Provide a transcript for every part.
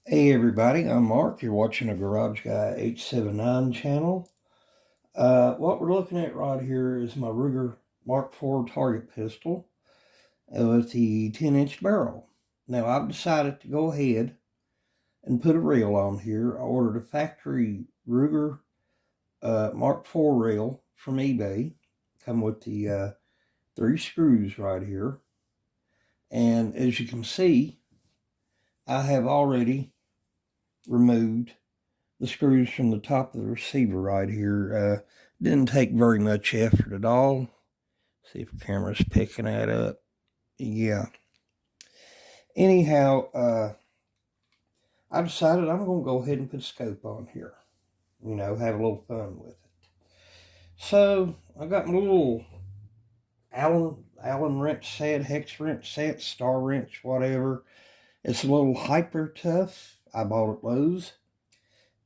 Hey everybody, I'm Mark. You're watching a Garage Guy 879 channel. What we're looking at right here is my Ruger Mark IV target pistol with the 10-inch barrel. Now I've decided to go ahead and put a rail on here. I ordered a factory Ruger Mark IV rail from eBay. Come with the 3 screws right here. And as you can see, I have already removed the screws from the top of the receiver right here. Didn't take very much effort at all. See if the camera's picking that up. Yeah. Anyhow, I decided I'm going to go ahead and put a scope on here. You know, have a little fun with it. So I got my little Allen wrench set, hex wrench set, star wrench, whatever. It's a little hyper tough. I bought at Lowe's.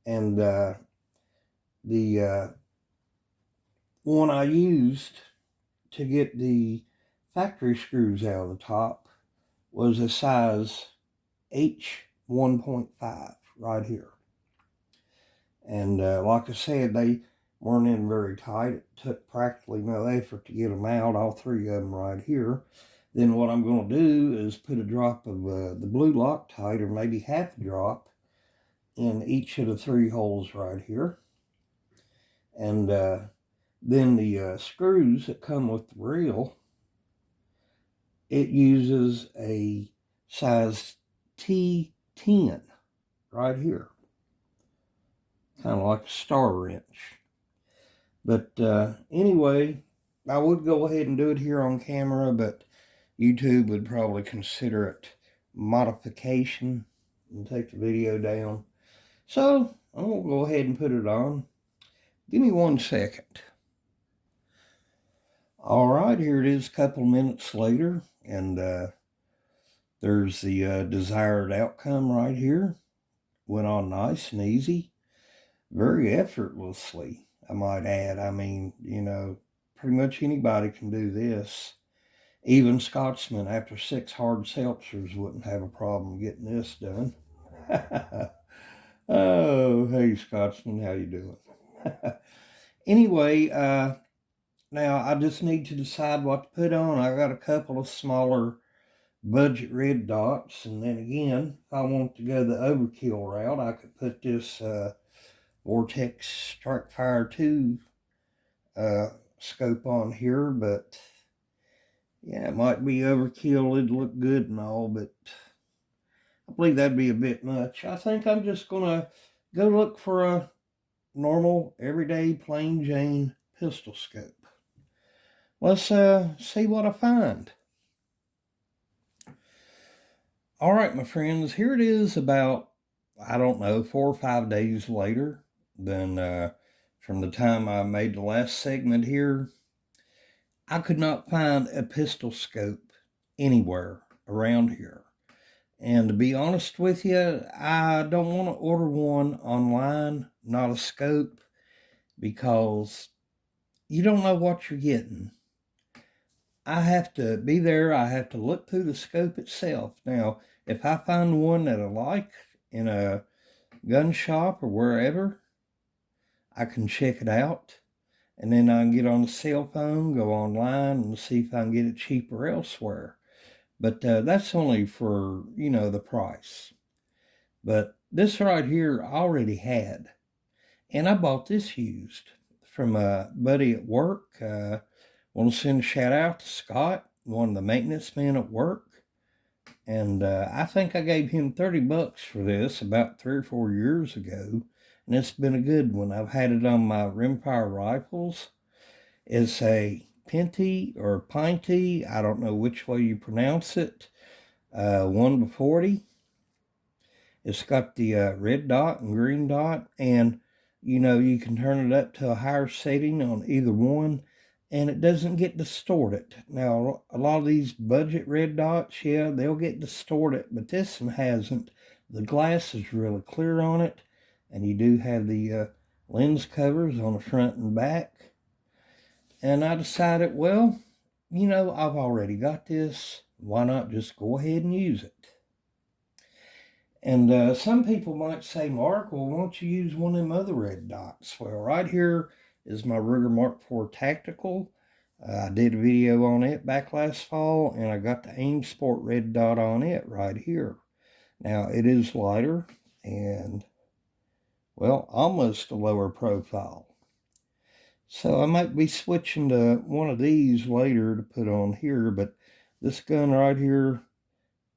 And the one I used to get the factory screws out of the top was a size H 1.5 right here. And like I said, they weren't in very tight. It took practically no effort to get them out, all 3 of them right here. Then what I'm going to do is put a drop of the blue Loctite, or maybe half a drop, in each of the 3 holes right here. And then the screws that come with the reel, it uses a size T10 right here, kind of like a star wrench. But anyway, I would go ahead and do it here on camera, but YouTube would probably consider it modification and take the video down. So I'm going to go ahead and put it on. Give me 1 second. All right, here it is a couple minutes later, and there's the desired outcome right here. Went on nice and easy, very effortlessly, I might add. I mean, you know, pretty much anybody can do this. Even Scotsmen, after 6 hard seltzers, wouldn't have a problem getting this done. Oh, hey Scotsman, how you doing? Anyway, now I just need to decide what to put on. I got a couple of smaller budget red dots, and then again, if I want to go the overkill route, I could put this Vortex Strike Fire 2 scope on here, but yeah, it might be overkill. It'd look good and all, but I believe that'd be a bit much. I think I'm just gonna go look for a normal, everyday, plain Jane pistol scope. Let's see what I find. All right, my friends, here it is about, I don't know, 4 or 5 days later than from the time I made the last segment here. I could not find a pistol scope anywhere around here. And to be honest with you, I don't want to order one online, not a scope, because you don't know what you're getting. I have to be there. I have to look through the scope itself. Now, if I find one that I like in a gun shop or wherever, I can check it out. And then I can get on the cell phone, go online, and see if I can get it cheaper elsewhere. But that's only for, you know, the price. But this right here I already had. And I bought this used from a buddy at work. Want to send a shout out to Scott, one of the maintenance men at work. And I think I gave him $30 for this about 3 or 4 years ago. And it's been a good one. I've had it on my rimfire rifles. It's a Pinty or Pinty, I don't know which way you pronounce it, 1-40. It's got the red dot and green dot, and you know, you can turn it up to a higher setting on either one, and it doesn't get distorted. Now, a lot of these budget red dots, yeah, they'll get distorted, but this one hasn't. The glass is really clear on it, and you do have the lens covers on the front and back. And I decided, well, you know, I've already got this. Why not just go ahead and use it? And some people might say, Mark, well, why don't you use one of them other red dots? Well, right here is my Ruger Mark IV Tactical. I did a video on it back last fall, and I got the AIM Sport red dot on it right here. Now, it is lighter and, well, almost a lower profile. So I might be switching to one of these later to put on here, but this gun right here,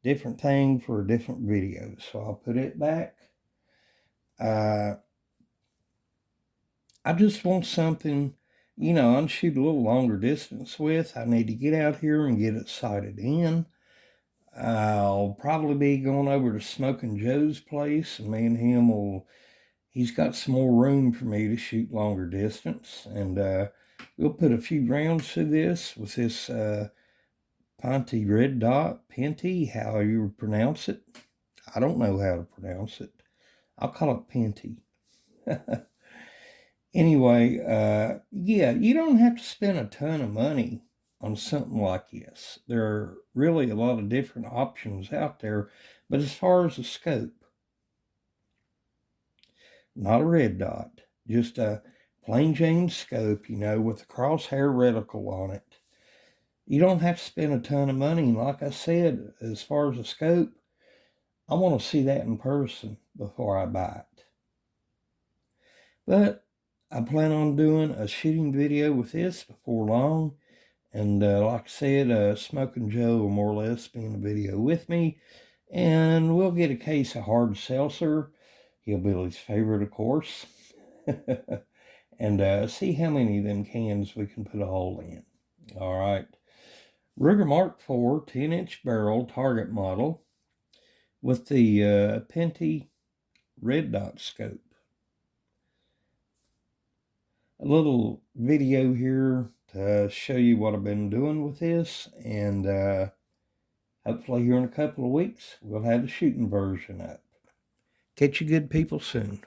different thing for a different video. So I'll put it back. I just want something, I'll shoot a little longer distance with. I need to get out here and get it sighted in. I'll probably be going over to Smoking Joe's place, and me and him he's got some more room for me to shoot longer distance. And we'll put a few rounds through this with this Ponte red dot, Pinty, how you pronounce it. I don't know how to pronounce it. I'll call it Pinty. Anyway, yeah, you don't have to spend a ton of money on something like this. There are really a lot of different options out there, but as far as the scope, not a red dot, just a plain Jane scope, with a crosshair reticle on it. You don't have to spend a ton of money. And like I said, as far as the scope, I want to see that in person before I buy it. But I plan on doing a shooting video with this before long. And like I said, Smoking Joe will more or less be in the video with me. And we'll get a case of hard seltzer, Hillbilly's favorite, of course. And see how many of them cans we can put a hole in. All right. Ruger Mark IV 10-inch barrel target model with the Pinty red dot scope. A little video here to show you what I've been doing with this, and hopefully here in a couple of weeks we'll have the shooting version up. Catch you good people soon.